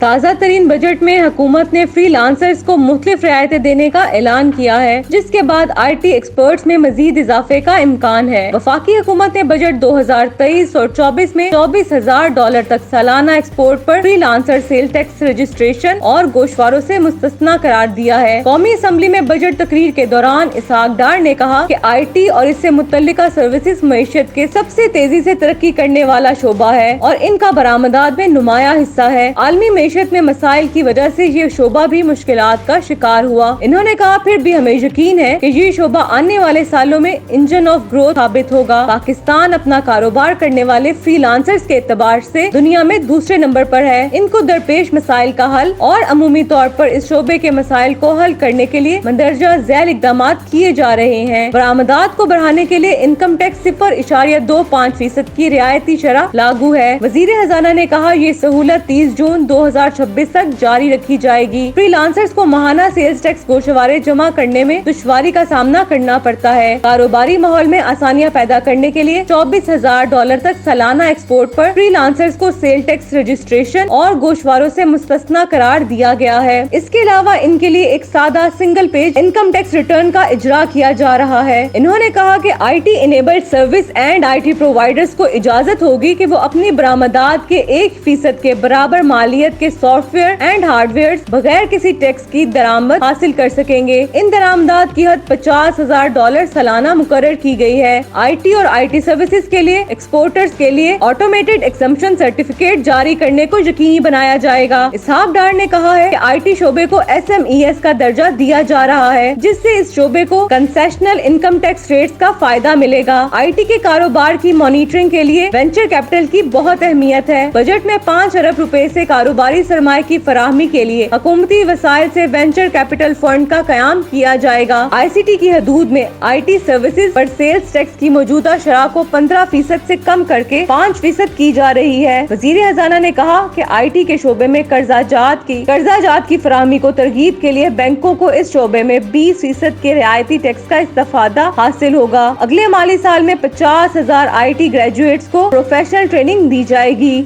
تازہ ترین بجٹ میں حکومت نے فری لانسرز کو مختلف رعایتیں دینے کا اعلان کیا ہے، جس کے بعد آئی ٹی ایکسپرٹس میں مزید اضافے کا امکان ہے۔ وفاقی حکومت نے بجٹ 2023 اور 24 میں $24,000 تک سالانہ ایکسپورٹ پر freelancer sale tax registration اور گوشواروں سے مستثنی قرار دیا ہے۔ قومی اسمبلی میں بجٹ تقریر کے دوران اسحاق ڈار نے کہا کہ آئی ٹی اور اس سے متعلقہ سروسز معیشت کے سب سے تیزی سے ترقی کرنے والا شعبہ ہے اور ان کا برآمدات میں نمایاں حصہ ہے۔ عالمی معیشت میں مسائل کی وجہ سے یہ شعبہ بھی مشکلات کا شکار ہوا۔ انہوں نے کہا پھر بھی ہمیں یقین ہے کہ یہ شعبہ آنے والے سالوں میں انجن آف گروتھ ثابت ہوگا۔ پاکستان اپنا کاروبار کرنے والے فری لانسرز کے اعتبار سے دنیا میں دوسرے نمبر پر ہے۔ ان کو درپیش مسائل کا حل اور عمومی طور پر اس شعبے کے مسائل کو حل کرنے کے لیے مندرجہ ذیل اقدامات کیے جا رہے ہیں۔ برآمدات کو بڑھانے کے لیے انکم ٹیکس 0.25% کی رعایتی شرح لاگو ہے۔ وزیر خزانہ نے کہا یہ سہولت 30 جون 2026 تک جاری رکھی جائے گی۔ فری لانسرز کو ماہانہ سیلز ٹیکس گوشوارے جمع کرنے میں دشواری کا سامنا کرنا پڑتا ہے۔ کاروباری ماحول میں آسانیاں پیدا کرنے کے لیے $24,000 تک سالانہ ایکسپورٹ پر فری لانسرز کو سیل ٹیکس رجسٹریشن اور گوشواروں سے مستثنی قرار دیا گیا ہے۔ اس کے علاوہ ان کے لیے ایک سادہ single page income tax return کا اجرا کیا جا رہا ہے۔ انہوں نے کہا کہ I T enabled service and I T providers کو اجازت ہوگی کہ وہ اپنی برآمدات کے 1% کے برابر مالیت کے soft where and hard where بغیر کسی ٹیکس کی درآمد حاصل کر سکیں گے۔ ان درآمدات کی حد $50,000 سالانہ مقرر کی گئی ہے۔ آئی ٹی اور آئی ٹی سروسز کے لیے ایکسپورٹرز کے لیے آٹومیٹڈ ایگزمپشن سرٹیفکیٹ جاری کرنے کو یقینی بنایا جائے گا۔ اسحاق ڈار نے کہا ہے کہ آئی ٹی شعبے کو SMES کا درجہ دیا جا رہا ہے، جس سے اس شعبے کو کنسیشنل انکم ٹیکس ریٹس کا فائدہ ملے گا۔ آئی ٹی کے کاروبار کی مانیٹرنگ کے لیے وینچر کیپٹل کی بہت اہمیت ہے۔ بجٹ میں 5 ارب روپے سے کاروباری سرمایہ کی فراہمی کے لیے حکومتی وسائل سے وینچر کیپٹل فنڈ کا قیام کیا جائے گا۔ آئی سی ٹی کی حدود میں آئی ٹی سروسز پر سیلز ٹیکس کی موجودہ شرح کو 15% سے کم کر کے 5% کی جا رہی ہے۔ وزیر خزانہ نے کہا کہ آئی ٹی کے شعبے میں قرضہ جات کی فراہمی کو ترغیب کے لیے بینکوں کو اس شعبے میں 20% کے رعایتی ٹیکس کا استفادہ حاصل ہوگا۔ اگلے مالی سال میں 50,000 آئی ٹی گریجویٹس کو پروفیشنل ٹریننگ دی جائے گی۔